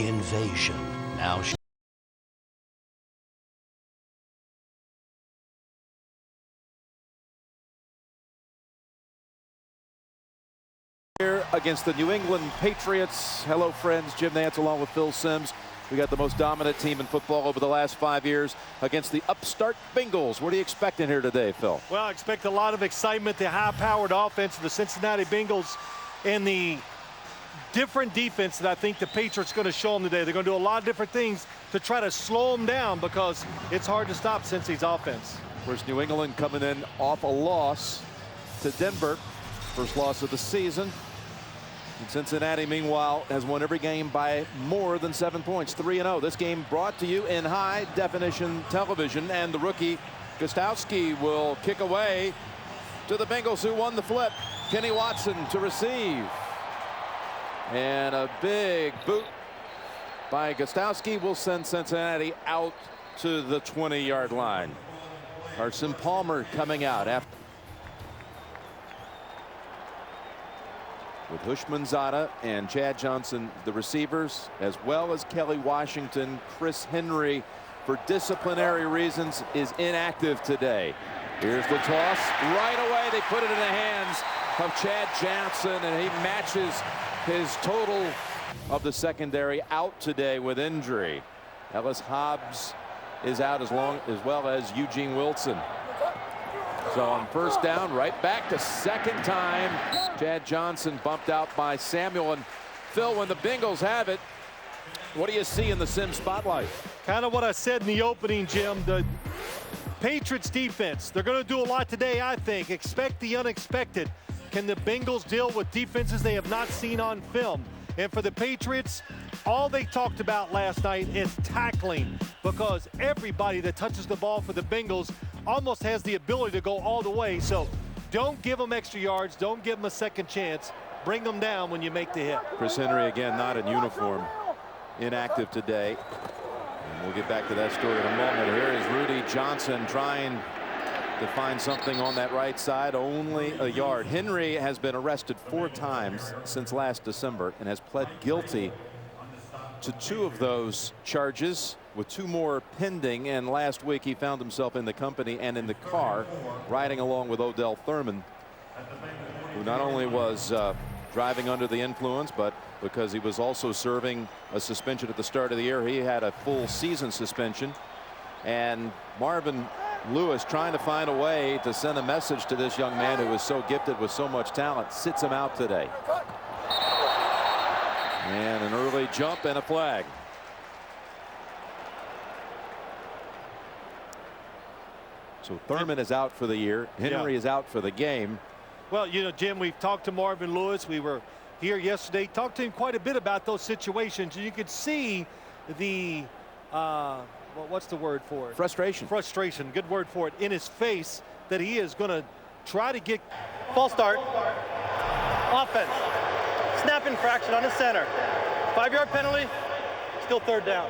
Invasion. Now here against the New England Patriots. Hello, friends. Jim Nantz along with Phil Simms. We got the most dominant team in football over the last 5 years against the upstart Bengals. What are you expecting here today, Phil? Well, I expect a lot of excitement. The high-powered offense of the Cincinnati Bengals and the different defense that I think the Patriots are going to show them today. They're going to do a lot of different things to try to slow them down because it's hard to stop Cincy's offense. Of course, New England coming in off a loss to Denver. First loss of the season. And Cincinnati, meanwhile, has won every game by more than 7 points, 3-0. This game brought to you in high-definition television, and the rookie Gostowski will kick away to the Bengals, who won the flip. Kenny Watson to receive. And a big boot by Gostowski will send Cincinnati out to the 20-yard line. Carson Palmer coming out after. With Hushmanzada and Chad Johnson, the receivers, as well as Kelly Washington. Chris Henry, for disciplinary reasons, is inactive today. Here's the toss. Right away, they put it in the hands of Chad Johnson, and he matches his total of the secondary out today with injury. Ellis Hobbs is out as well as Eugene Wilson. So on first down, right back to second time. Chad Johnson bumped out by Samuel. And Phil, when the Bengals have it, what do you see in the Sim spotlight? Kind of what I said in the opening, Jim. The Patriots defense, they're going to do a lot today, I think. Expect the unexpected. Can the Bengals deal with defenses they have not seen on film? And for the Patriots, all they talked about last night is tackling, because everybody that touches the ball for the Bengals almost has the ability to go all the way. So don't give them extra yards. Don't give them a second chance. Bring them down when you make the hit. Chris Henry, again, not in uniform, inactive today. And we'll get back to that story in a moment. Here is Rudy Johnson trying to find something on that right side. Only a yard. Henry has been arrested 4 times since last December and has pled guilty to 2 of those charges, with 2 more pending. And last week he found himself in the company and in the car riding along with Odell Thurman, who not only was driving under the influence, but because he was also serving a suspension at the start of the year, he had a full season suspension. And Marvin Lewis, trying to find a way to send a message to this young man who is so gifted with so much talent, sits him out today. And an early jump and a flag. So Thurman is out for the year. Henry is out for the game. Well, you know, Jim, we've talked to Marvin Lewis. We were here yesterday, talked to him quite a bit about those situations. And you could see the, well, what's the word for it? Frustration. Frustration, good word for it, in his face, that he is going to try to get. False start. Offense. Snap infraction on the center. 5-yard penalty. Still third down.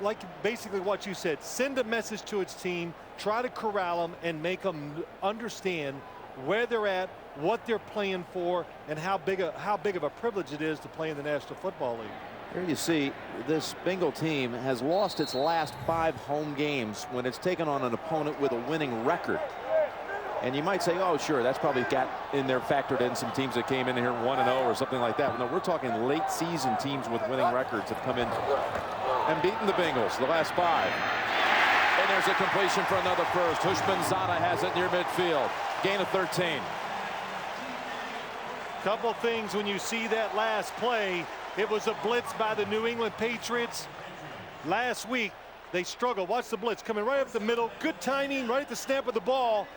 Like basically what you said, send a message to its team, try to corral them and make them understand where they're at, what they're playing for, and how big of a privilege it is to play in the National Football League. Here you see this Bengal team has lost its last 5 home games when it's taken on an opponent with a winning record. And you might say, oh, sure, that's probably got in there factored in some teams that came in here 1-0 or something like that. No, we're talking late season teams with winning records have come in and beaten the Bengals the last 5. And there's a completion for another first. Hushmanzada has it near midfield. Gain of 13. Couple things when you see that last play. It was a blitz by the New England Patriots. Last week, they struggled. Watch the blitz coming right up the middle. Good timing right at the snap of the ball.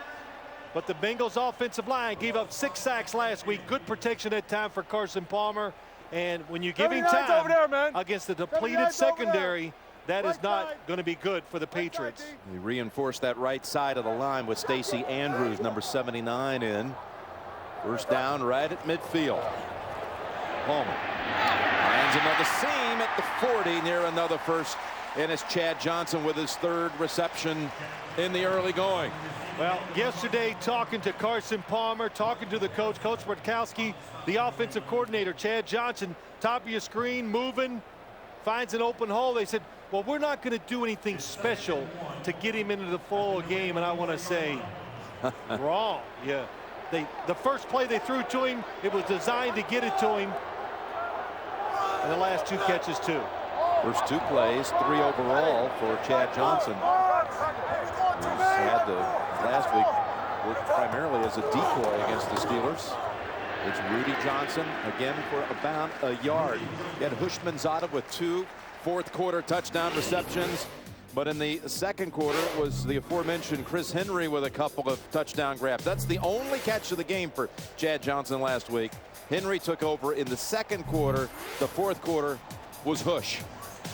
But the Bengals offensive line gave up 6 sacks last week. Good protection that time for Carson Palmer. And when you give him time against the depleted secondary, that is not going to be good for the Patriots. He reinforced that right side of the line with Stacy Andrews, number 79, in. First down right at midfield. Palmer finds another seam at the 40 near another first. And it's Chad Johnson with his 3rd reception in the early going. Well, yesterday, talking to Carson Palmer, talking to the coach, Coach Bartkowski, the offensive coordinator, Chad Johnson, top of your screen, moving. finds an open hole. They said, well, we're not going to do anything special to get him into the flow of game. And I want to say, wrong. Yeah. The first play they threw to him, it was designed to get it to him. And the last 2 catches, too. First 2 plays, 3 overall for Chad Johnson, who's had the last week work primarily as a decoy against the Steelers. It's Rudy Johnson again for about a yard. You had Hushmanzada with 2 fourth-quarter touchdown receptions. But in the second quarter, it was the aforementioned Chris Henry with a couple of touchdown grabs. That's the only catch of the game for Chad Johnson last week. Henry took over in the second quarter. The fourth quarter was Hush.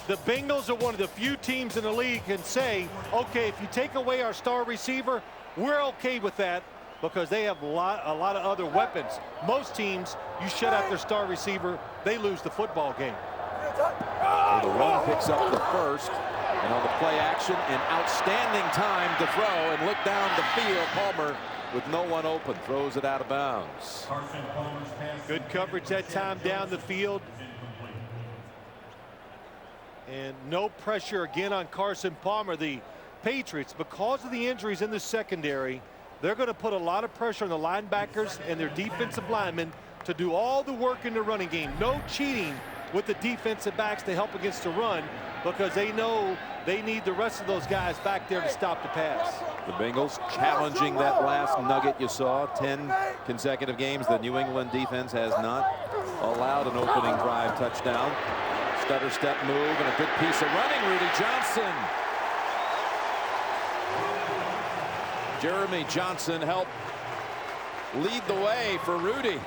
The Bengals are one of the few teams in the league can say, okay, if you take away our star receiver, we're okay with that, because they have a lot of other weapons. Most teams, you shut out their star receiver, they lose the football game. Well, the run picks up the first, and on the play action, an outstanding time to throw and look down the field. Palmer, with no one open, throws it out of bounds. Good coverage that time down the field. And no pressure again on Carson Palmer. The Patriots, because of the injuries in the secondary, they're going to put a lot of pressure on the linebackers and their defensive linemen to do all the work in the running game. No cheating with the defensive backs to help against the run, because they know they need the rest of those guys back there to stop the pass. The Bengals challenging that last nugget you saw. 10 consecutive games the New England defense has not allowed an opening drive touchdown. Stutter step move and a good piece of running. Rudy Johnson. Jeremy Johnson helped lead the way for Rudy.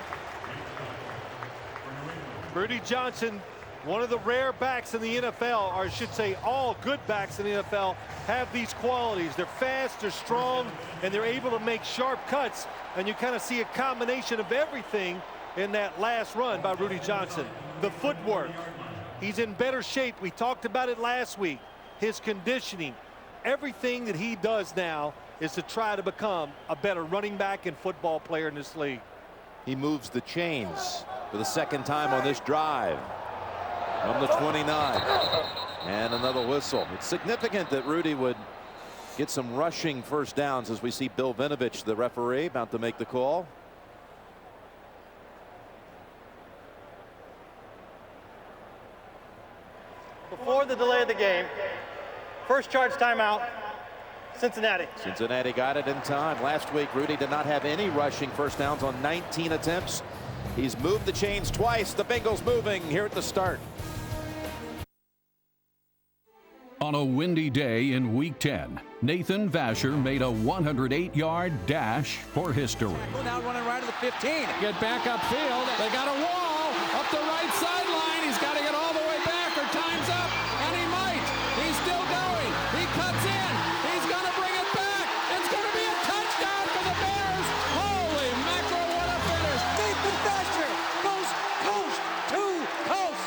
Rudy Johnson, one of the rare backs in the NFL, or I should say all good backs in the NFL, have these qualities. They're fast, they're strong, and they're able to make sharp cuts. And you kind of see a combination of everything in that last run by Rudy Johnson. The footwork. He's in better shape. We talked about it last week. His conditioning. Everything that he does now is to try to become a better running back and football player in this league. He moves the chains for the second time on this drive. From the 29. And another whistle. It's significant that Rudy would get some rushing first downs, as we see Bill Vinovich, the referee, about to make the call. Before the delay of the game, first charge timeout, Cincinnati. Cincinnati got it in time. Last week, Rudy did not have any rushing first downs on 19 attempts. He's moved the chains twice. The Bengals moving here at the start. On a windy day in Week 10, Nathan Vasher made a 108-yard dash for history. Now running right to the 15. Get back upfield. They got a wall up the right sideline. He's got to get all the way back or time's up. And he might. He's still going. He cuts in. He's going to bring it back. It's going to be a touchdown for the Bears. Holy mackerel, what a finish. Nathan Vasher goes coast to coast.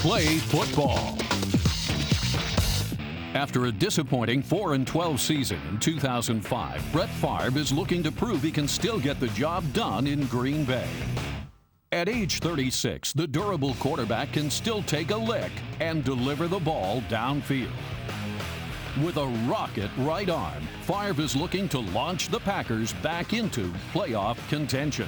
Play football. After a disappointing 4-12 season in 2005, Brett Favre is looking to prove he can still get the job done in Green Bay. At age 36, the durable quarterback can still take a lick and deliver the ball downfield. With a rocket right arm, Favre is looking to launch the Packers back into playoff contention.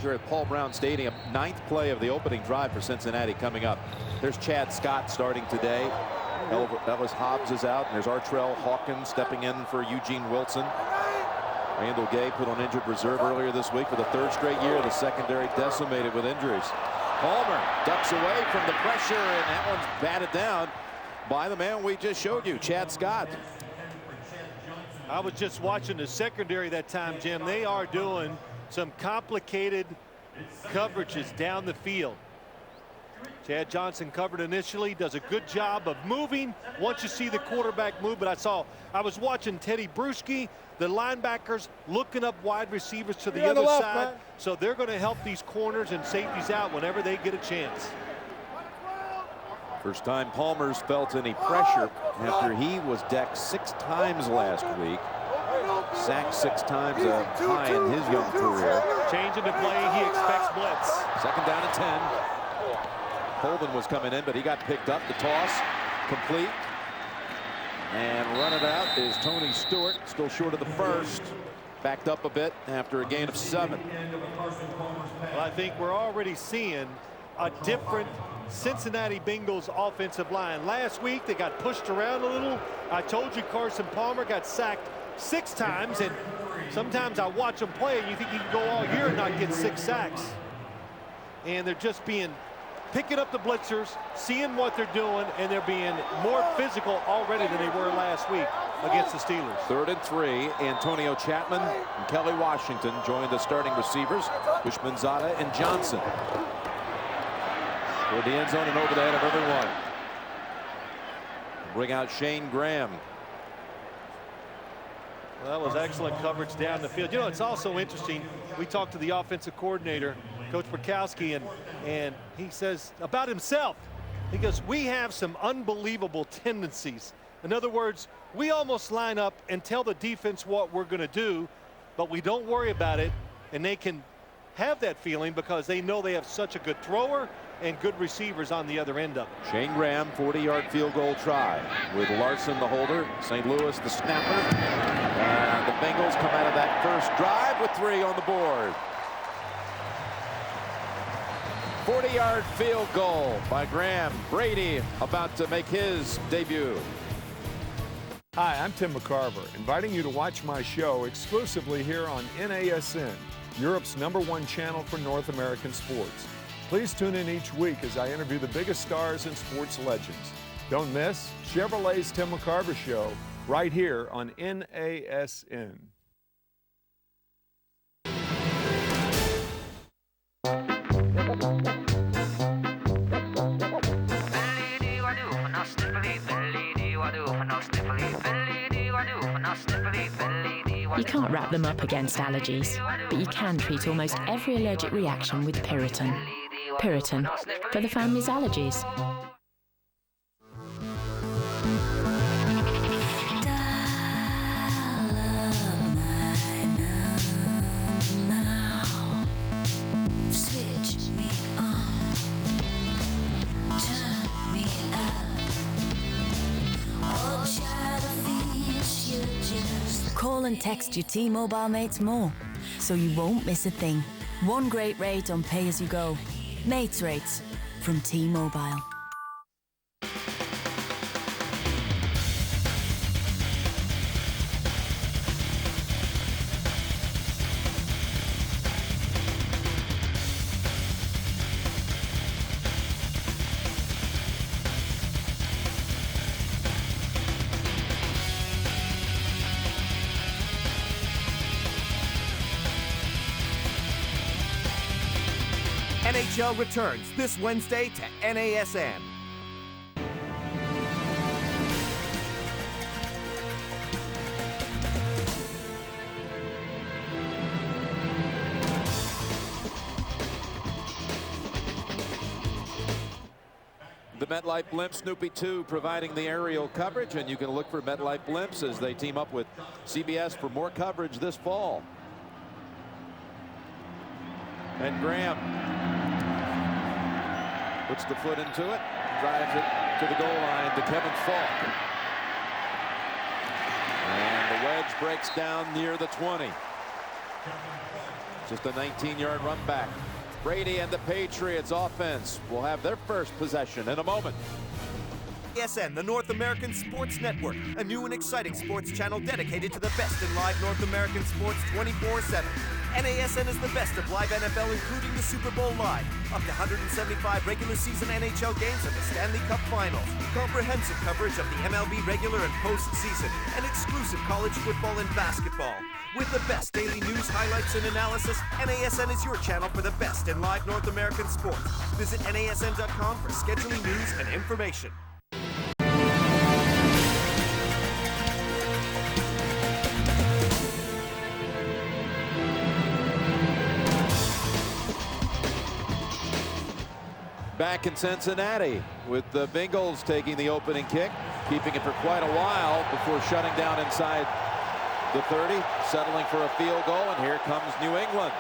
Here at Paul Brown Stadium, 9th play of the opening drive for Cincinnati coming up. There's Chad Scott starting today. Ellis Hobbs is out, and there's Artrell Hawkins stepping in for Eugene Wilson. Randall Gay put on injured reserve earlier this week for the 3rd straight year. The secondary decimated with injuries. Palmer ducks away from the pressure, and that one's batted down by the man we just showed you, Chad Scott. I was just watching the secondary that time, Jim. They are doing some complicated coverages down the field. Chad Johnson covered initially, does a good job of moving once you see the quarterback move. But I was watching Teddy Bruschi, the linebackers looking up wide receivers to the other side. So they're going to help these corners and safeties out whenever they get a chance. First time Palmer's felt any pressure after he was decked 6 times last week. Sacked 6 times, a high in his young career. Changing the play, he expects blitz. 2nd down and 10. Holden was coming in, but he got picked up. The toss complete. And run it out is Tony Stewart, still short of the first. Backed up a bit after a gain of 7. Well, I think we're already seeing a different Cincinnati Bengals offensive line. Last week they got pushed around a little. I told you Carson Palmer got sacked 6 times, and sometimes I watch him play and you think he can go all year and not get 6 sacks. And they're just picking up the blitzers, seeing what they're doing, and they're being more physical already than they were last week against the Steelers. 3rd and 3. Antonio Chapman and Kelly Washington join the starting receivers, Wishmanzada and Johnson. Toward the end zone and over the head of everyone. Bring out Shane Graham. Well, that was excellent coverage down the field. You know, it's also interesting. We talked to the offensive coordinator, Coach Burkowski, and he says about himself, he goes, we have some unbelievable tendencies. In other words, we almost line up and tell the defense what we're going to do, but we don't worry about it, and they can have that feeling because they know they have such a good thrower and good receivers on the other end of it. Shane Graham, 40-yard field goal try with Larson the holder, St. Louis the snapper, and the Bengals come out of that first drive with 3 on the board. 40-yard field goal by Graham. Brady about to make his debut. Hi, I'm Tim McCarver, inviting you to watch my show exclusively here on NASN, Europe's #1 channel for North American sports. Please tune in each week as I interview the biggest stars and sports legends. Don't miss Chevrolet's Tim McCarver Show right here on NASN. You can't wrap them up against allergies, but you can treat almost every allergic reaction with Piriton. Piriton, for the family's allergies. Call and text your T-Mobile mates more, so you won't miss a thing. One great rate on pay-as-you-go. Mates rates from T-Mobile. NHL returns this Wednesday to NASN. The MetLife Blimp, Snoopy 2 providing the aerial coverage, and you can look for MetLife Blimps as they team up with CBS for more coverage this fall. And Graham puts the foot into it, drives it to the goal line to Kevin Falk. And the wedge breaks down near the 20. Just a 19-yard run back. Brady and the Patriots offense will have their first possession in a moment. NASN, the North American Sports Network, a new and exciting sports channel dedicated to the best in live North American sports 24/7. NASN is the best of live NFL, including the Super Bowl live, up to 175 regular season NHL games and the Stanley Cup Finals, comprehensive coverage of the MLB regular and postseason, and exclusive college football and basketball. With the best daily news, highlights, and analysis, NASN is your channel for the best in live North American sports. Visit NASN.com for scheduling, news, and information. Back in Cincinnati with the Bengals taking the opening kick, keeping it for quite a while before shutting down inside the 30, settling for a field goal, and here comes New England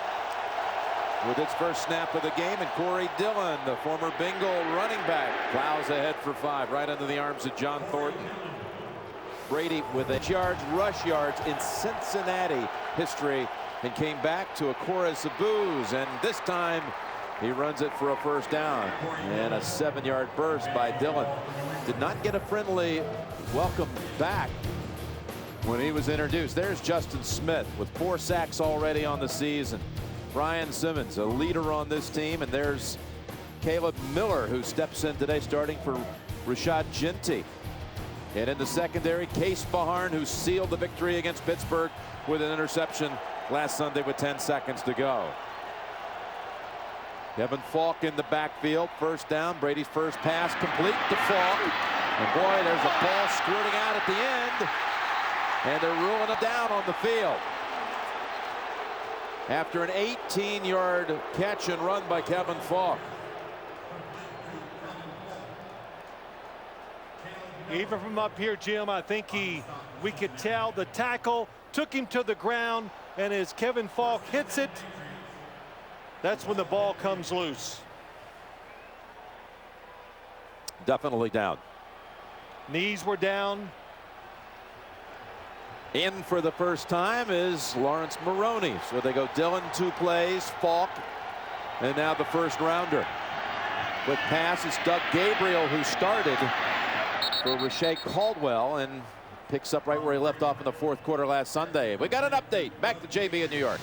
with its first snap of the game, and Corey Dillon, the former Bengal running back, plows ahead for 5 right into the arms of John Thornton. Brady with 8 yards, rush yards in Cincinnati history, and came back to a chorus of boos, and this time he runs it for a first down, and a 7-yard burst by Dillon. Did not get a friendly welcome back when he was introduced. There's Justin Smith with 4 sacks already on the season. Brian Simmons, a leader on this team, and there's Caleb Miller, who steps in today starting for Rashad Jeanty. And in the secondary, Case Baharn, who sealed the victory against Pittsburgh with an interception last Sunday with 10 seconds to go. Kevin Falk in the backfield, first down. Brady's first pass complete to Falk. And boy, there's a ball squirting out at the end. And they're ruling it down on the field. After an 18-yard catch and run by Kevin Falk. Even from up here, Jim, I think we could tell the tackle took him to the ground, and as Kevin Falk hits it, that's when the ball comes loose. Definitely down. Knees were down. In for the first time is Lawrence Maroney. So they go Dillon 2 plays, Falk, and now the first rounder. With pass is Doug Gabriel, who started for Rashae Caldwell and picks up right where he left off in the 4th quarter last Sunday. We got an update. Back to JB in New York.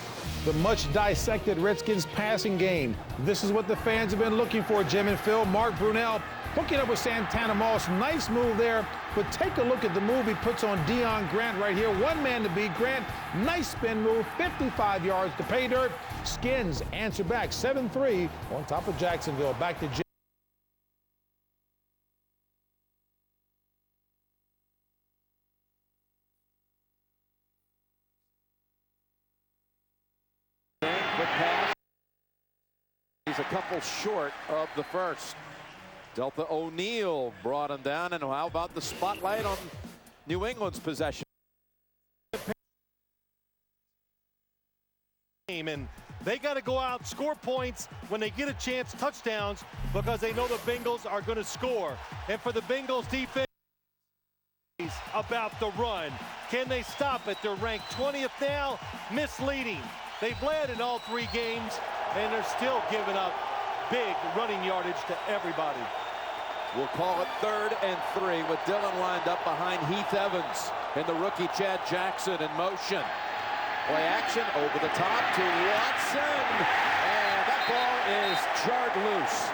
The much dissected Redskins passing game. This is what the fans have been looking for, Jim and Phil. Mark Brunell hooking up with Santana Moss. Nice move there, but take a look at the move he puts on Deion Grant right here. One man to beat. Grant, nice spin move, 55 yards to pay dirt. Skins answer back 7-3 on top of Jacksonville. Back to Jim. He's a couple short of the first. Delta O'Neal brought him down, and how about the spotlight on New England's possession? And they got to go out, score points when they get a chance, touchdowns, because they know the Bengals are going to score. And for the Bengals defense, about the run. Can they stop it? They're ranked 20th now, misleading. They've led in all 3 games, and they're still giving up big running yardage to everybody. We'll call it 3rd and 3 with Dillon lined up behind Heath Evans and the rookie Chad Jackson in motion. Play action over the top to Watson, and that ball is jarred loose.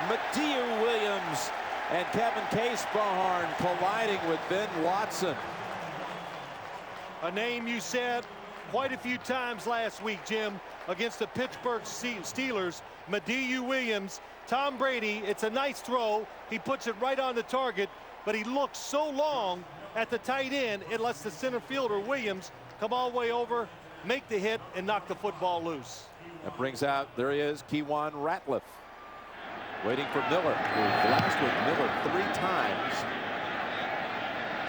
Moreeeee Williams and Kevin Case Baharn colliding with Ben Watson. A name you said quite a few times last week, Jim, against the Pittsburgh Steelers. Moreeeee Williams, Tom Brady, it's a nice throw. He puts it right on the target, but he looks so long at the tight end, it lets the center fielder, Williams, come all the way over, make the hit, and knock the football loose. That brings out, there he is, Keywan Ratliff. Waiting for Miller, who flashed with Miller 3 times.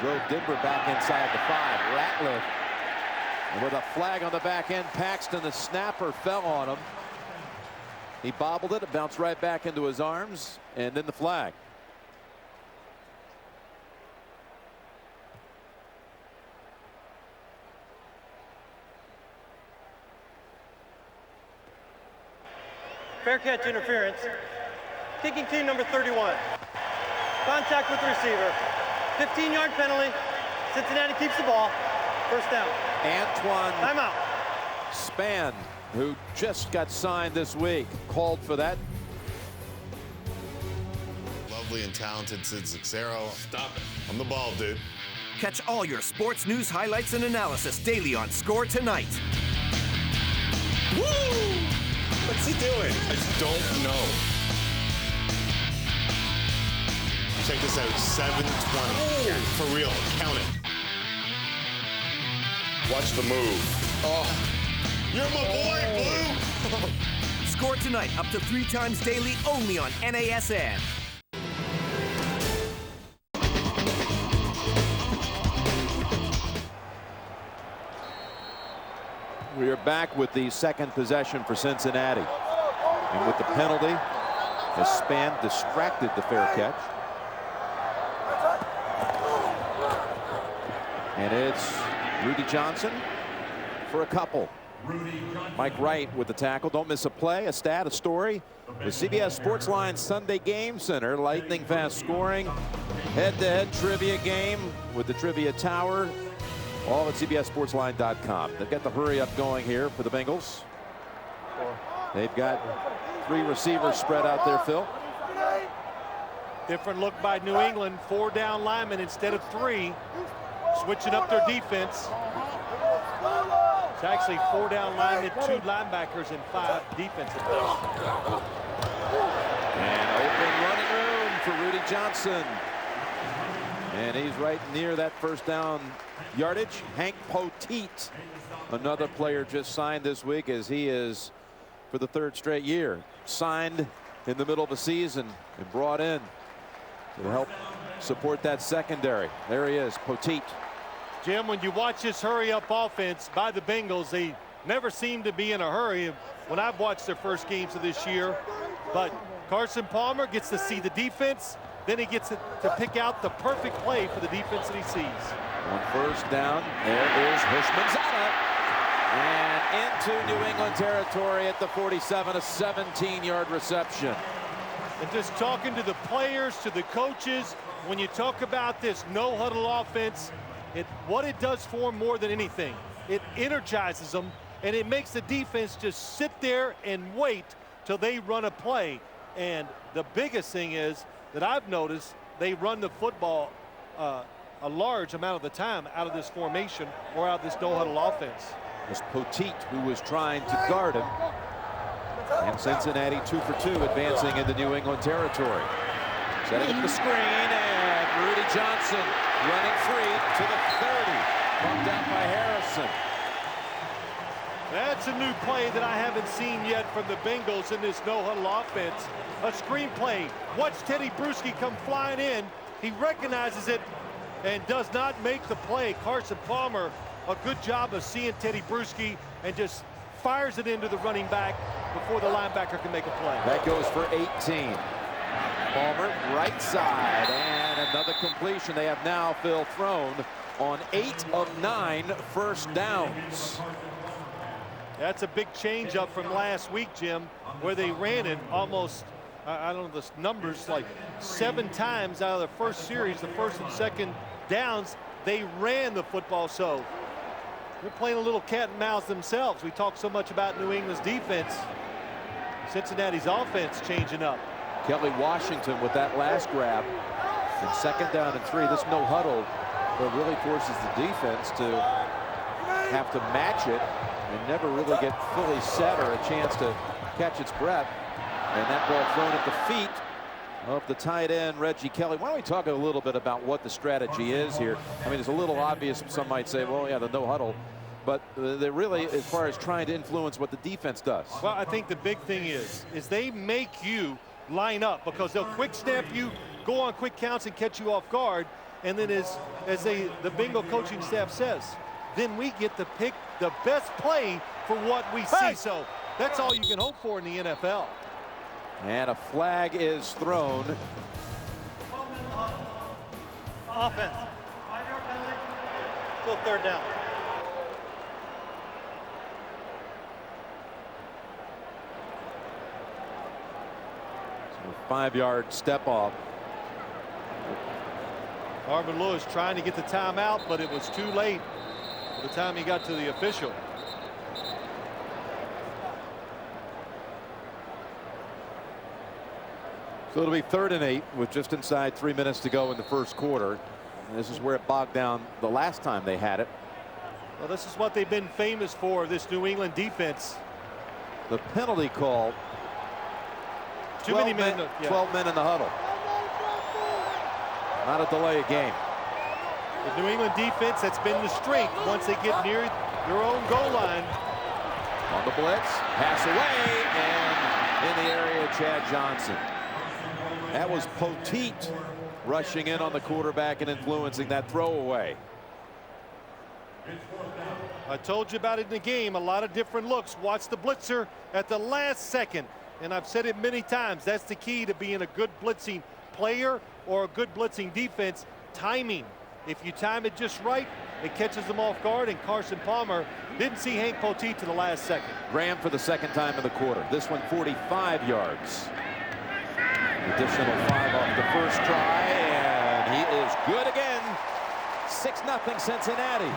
Drove Denver back inside the 5. Ratliff, and with a flag on the back end, Paxton, the snapper, fell on him. He bobbled it bounced right back into his arms, and then the flag. Fair catch interference. Kicking team number 31. Contact with the receiver. 15-yard penalty. Cincinnati keeps the ball. First down. Antoine Timeout. Spann, who just got signed this week, called for that. Lovely and talented Sid Cicero. Stop it. I'm the ball, dude. Catch all your sports news highlights and analysis daily on Score Tonight. Woo! What's he doing? I just don't know. Check this out, 720. For real, count it. Watch the move. Oh, you're my boy, Blue! Score Tonight up to 3 times daily only on NASN. We are back with the second possession for Cincinnati. And with the penalty, espn distracted the fair catch. And it's Rudy Johnson for a couple. Mike Wright with the tackle. Don't miss a play, a stat, a story. The CBS Sportsline Sunday Game Center. Lightning fast scoring. Head-to-head trivia game with the Trivia Tower. All at CBSSportsline.com. They've got the hurry up going here for the Bengals. They've got 3 receivers spread out there, Phil. Different look by New England. 4 down linemen instead of 3. Switching up their defense. It's actually 4 down linemen, 2 linebackers, and 5 defensive players. And open running room for Rudy Johnson. And he's right near that first down yardage. Hank Poteet, another player just signed this week, as he is, for the 3rd straight year, signed in the middle of the season and brought in to help support that secondary. There he is, Poteet. Jim, when you watch this hurry-up offense by the Bengals, they never seem to be in a hurry when I've watched their first games of this year. But Carson Palmer gets to see the defense, then he gets to pick out the perfect play for the defense that he sees. On first down, there is Hishmanzada. And into New England territory at the 47, a 17-yard reception. And just talking to the players, to the coaches, when you talk about this no-huddle offense, what it does for them more than anything, it energizes them, and it makes the defense just sit there and wait till they run a play. And the biggest thing is that I've noticed, they run the football a large amount of the time out of this formation or out of this no-huddle offense. It was Poteet who was trying to guard him. And Cincinnati 2 for 2, advancing into New England territory. Setting up the screen, and Rudy Johnson running free to the 30. Bumped out by Harrison. That's a new play that I haven't seen yet from the Bengals in this no-huddle offense. A screen play. Watch Teddy Bruschi come flying in. He recognizes it and does not make the play. Carson Palmer, a good job of seeing Teddy Bruschi and just fires it into the running back before the linebacker can make a play. That goes for 18. Palmer, right side, and another completion. They have now, Phil, thrown on 8 of 9 first downs. That's a big change up from last week, Jim, where they ran it almost, I don't know the numbers, like 7 times out of the first series, the first and second downs, they ran the football. So they're playing a little cat and mouse themselves. We talk so much about New England's defense. Cincinnati's offense changing up. Kelly Washington with that last grab. And 2nd down and 3. This no huddle really forces the defense to have to match it and never really get fully set or a chance to catch its breath. And that ball thrown at the feet of the tight end, Reggie Kelly. Why don't we talk a little bit about what the strategy is here? I mean, it's a little obvious. Some might say, well, yeah, the no huddle. But they're really, as far as trying to influence what the defense does. Well, I think the big thing is they make you line up, because they'll quick snap you, go on quick counts and catch you off guard. And then as the Bengal coaching staff says, then we get to pick the best play for what we see. So that's all you can hope for in the NFL. And a flag is thrown. Offense. 5-yard penalty. Still 3rd down. So a 5-yard step off. Marvin Lewis trying to get the timeout, but it was too late by the time he got to the official. So it'll be 3rd and 8 with just inside 3 minutes to go in the first quarter. This is where it bogged down the last time they had it. Well, this is what they've been famous for, this New England defense. The penalty call. 12 men in the huddle. Not a delay of game. The New England defense, that's been the strength once they get near their own goal line. On the blitz, pass away, and in the area, Chad Johnson. That was Poteet rushing in on the quarterback and influencing that throwaway. I told you about it in the game, a lot of different looks. Watch the blitzer at the last second. And I've said it many times, that's the key to being a good blitzing player or a good blitzing defense, timing. If you time it just right, it catches them off guard, and Carson Palmer didn't see Hank Poteet to the last second. Graham for the second time in the quarter. This one 45 yards. Additional 5 off the first try, and he is good again. 6-0 Cincinnati.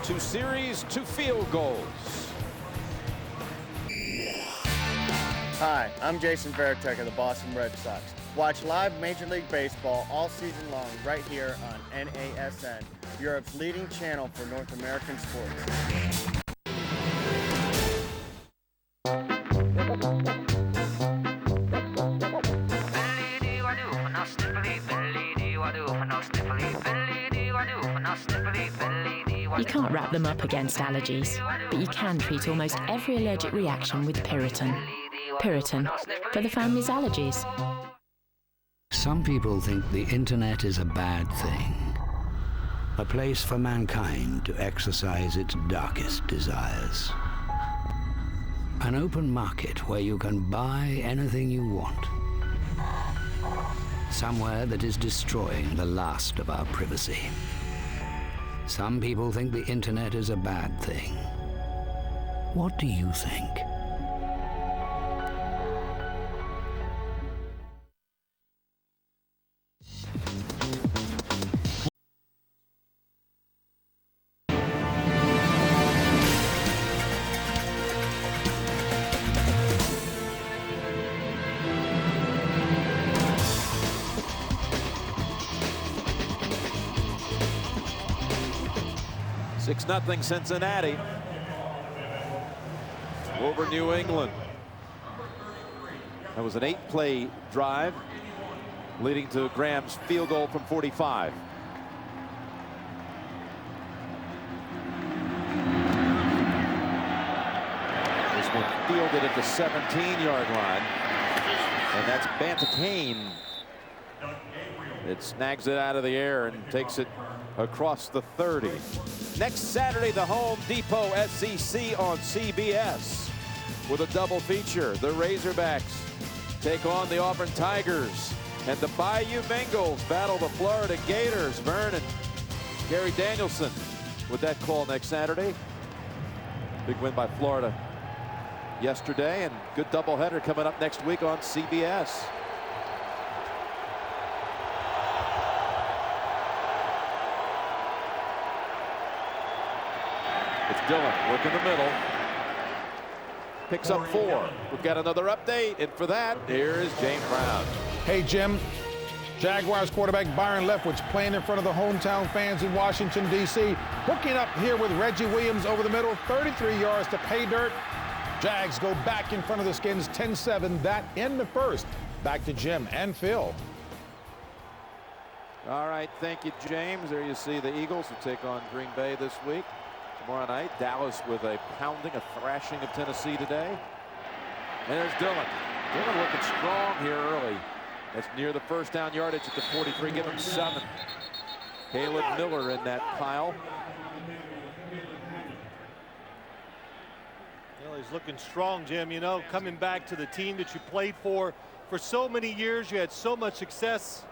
2 series, 2 field goals. Hi, I'm Jason Varitek of the Boston Red Sox. Watch live Major League Baseball all season long right here on NASN, Europe's leading channel for North American sports. You can't wrap them up against allergies, but you can treat almost every allergic reaction with Piriton. Piriton, for the family's allergies. Some people think the internet is a bad thing, a place for mankind to exercise its darkest desires. An open market where you can buy anything you want. Somewhere that is destroying the last of our privacy. Some people think the internet is a bad thing. What do you think? Nothing Cincinnati over New England. That was an 8-play drive leading to Graham's field goal from 45. This one fielded at the 17-yard line, and that's Bantakane. It snags it out of the air and takes it across the 30. Next Saturday, the Home Depot SEC on CBS with a double feature. The Razorbacks take on the Auburn Tigers, and the Bayou Bengals battle the Florida Gators. Vern and Gary Danielson with that call next Saturday. Big win by Florida yesterday, and good doubleheader coming up next week on CBS. It's Dillon working the middle. Picks up 4. We've got another update, and for that, here is James Brown. Hey, Jim. Jaguars quarterback Byron Leftwich playing in front of the hometown fans in Washington, D.C. Hooking up here with Reggie Williams over the middle, 33 yards to pay dirt. Jags go back in front of the Skins 10-7. That in the first. Back to Jim and Phil. All right, thank you, James. There you see the Eagles who take on Green Bay this week. Tomorrow night, Dallas with a pounding, a thrashing of Tennessee today. And there's Dillon. Dillon looking strong here early. That's near the first down yardage at the 43. Give him 7. Caleb Miller in that pile. Well, he's looking strong, Jim. You know, coming back to the team that you played for so many years. You had so much success.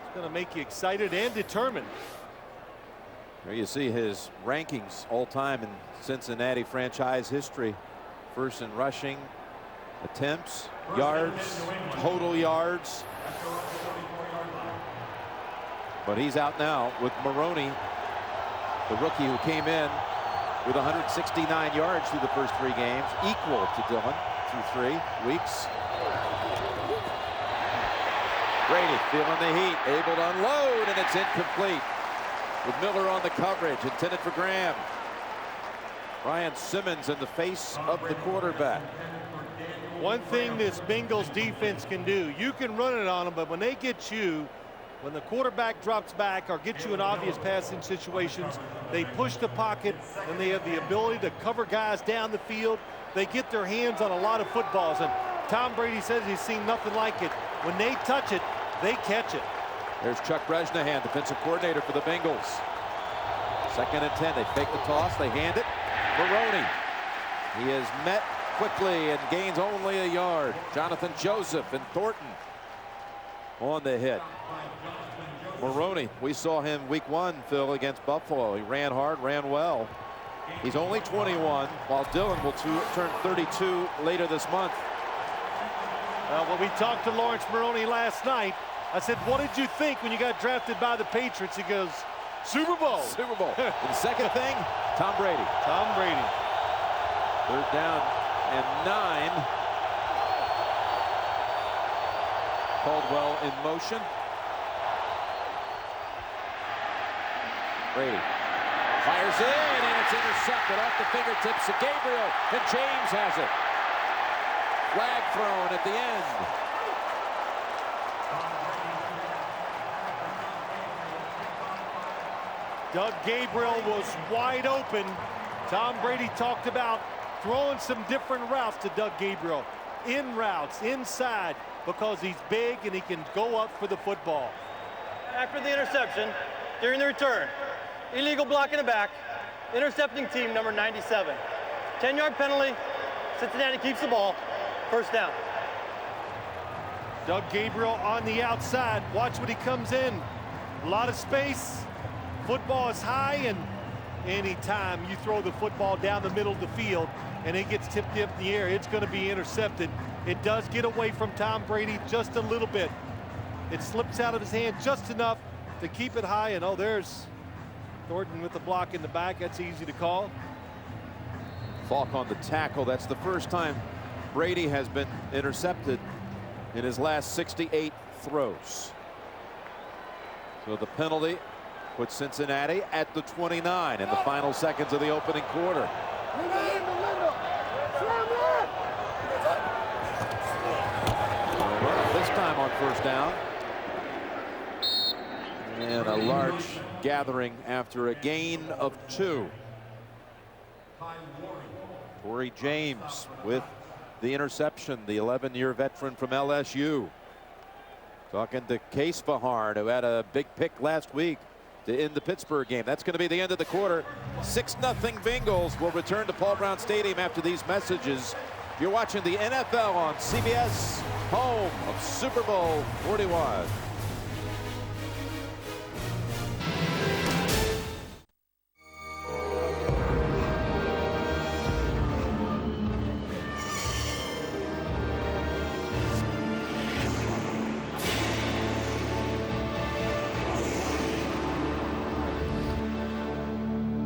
It's going to make you excited and determined. There you see his rankings all time in Cincinnati franchise history. First in rushing attempts, yards, total yards. But he's out now with Moreeeee, the rookie who came in with 169 yards through the first 3 games, equal to Dillon through 3 weeks. Brady feeling the heat, able to unload, and it's incomplete. With Miller on the coverage, intended for Graham. Ryan Simmons in the face of the quarterback. One thing this Bengals defense can do, you can run it on them, but when they get you, when the quarterback drops back or gets you in obvious passing situations, they push the pocket and they have the ability to cover guys down the field. They get their hands on a lot of footballs, and Tom Brady says he's seen nothing like it. When they touch it, they catch it. There's Chuck Bresnahan, defensive coordinator for the Bengals. 2nd and 10. They fake the toss. They hand it. Moreeeee. He is met quickly and gains only a yard. Jonathan Joseph and Thornton on the hit. Moreeeee, we saw him week 1, Phil, against Buffalo. He ran hard, ran well. He's only 21, while Dylan will turn 32 later this month. When we talked to Lawrence Moreeeee last night, I said, what did you think when you got drafted by the Patriots? He goes, Super Bowl. Super Bowl. And the second thing, Tom Brady. Tom Brady. 3rd down and 9. Caldwell in motion. Brady fires in, and it's intercepted off the fingertips of Gabriel, and James has it. Flag thrown at the end. Doug Gabriel was wide open. Tom Brady talked about throwing some different routes to Doug Gabriel. In routes, inside, because he's big and he can go up for the football. After the interception, during the return, illegal block in the back, intercepting team number 97. 10-yard penalty, Cincinnati keeps the ball, 1st down. Doug Gabriel on the outside. Watch when he comes in. A lot of space. Football is high, and anytime you throw the football down the middle of the field and it gets tipped up in the air, it's going to be intercepted. It does get away from Tom Brady just a little bit. It slips out of his hand just enough to keep it high, and there's Thornton with the block in the back. That's easy to call. Falk on the tackle. That's the first time Brady has been intercepted in his last 68 throws. So the penalty puts Cincinnati at the 29 in the final seconds of the opening quarter. This time on 1st down. And a large gathering after a gain of 2. Corey James with the interception, the 11-year veteran from LSU. Talking to Case Fahard, who had a big pick last week to end the Pittsburgh game. That's going to be the end of the quarter. 6-0 Bengals. Will return to Paul Brown Stadium after these messages. You're watching the NFL on CBS, home of Super Bowl 41.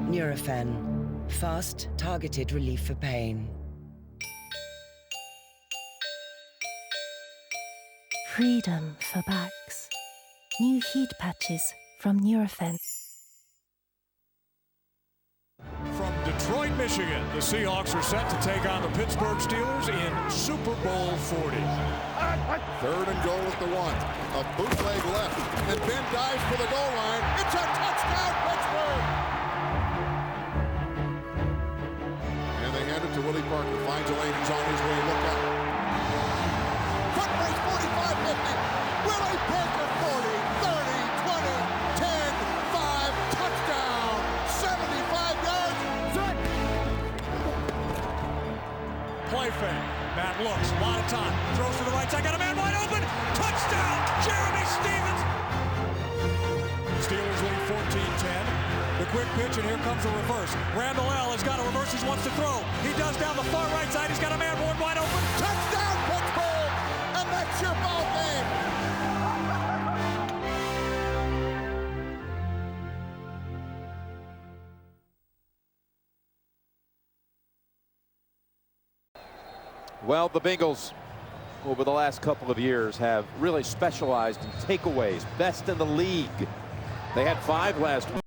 Nurofen, fast, targeted relief for pain. Freedom for backs. New heat patches from Nurofen. From Detroit, Michigan, the Seahawks are set to take on the Pittsburgh Steelers in Super Bowl 40. 3rd and goal at the 1. A bootleg left, and Ben dives for the goal line. It's a touchdown, Pittsburgh! And they hand it to Willie Parker. Finds a lane. He's on his way. Look out. Foot race 45-50. Willie Parker 40, 30, 20, 10, 5. Touchdown. 75 yards. Play fake. Matt looks. A lot of time. Throws to the right side. Got a man wide open. Touchdown. Jeremy Stevens. Steelers lead 14-10. The quick pitch, and here comes the reverse. Randall L. has got a reverse. He wants to throw. He does down the far right side. He's got a man born wide open. Touchdown, Pittsburgh! And that's your ball game. Well, the Bengals over the last couple of years have really specialized in takeaways, best in the league. They had 5 last week.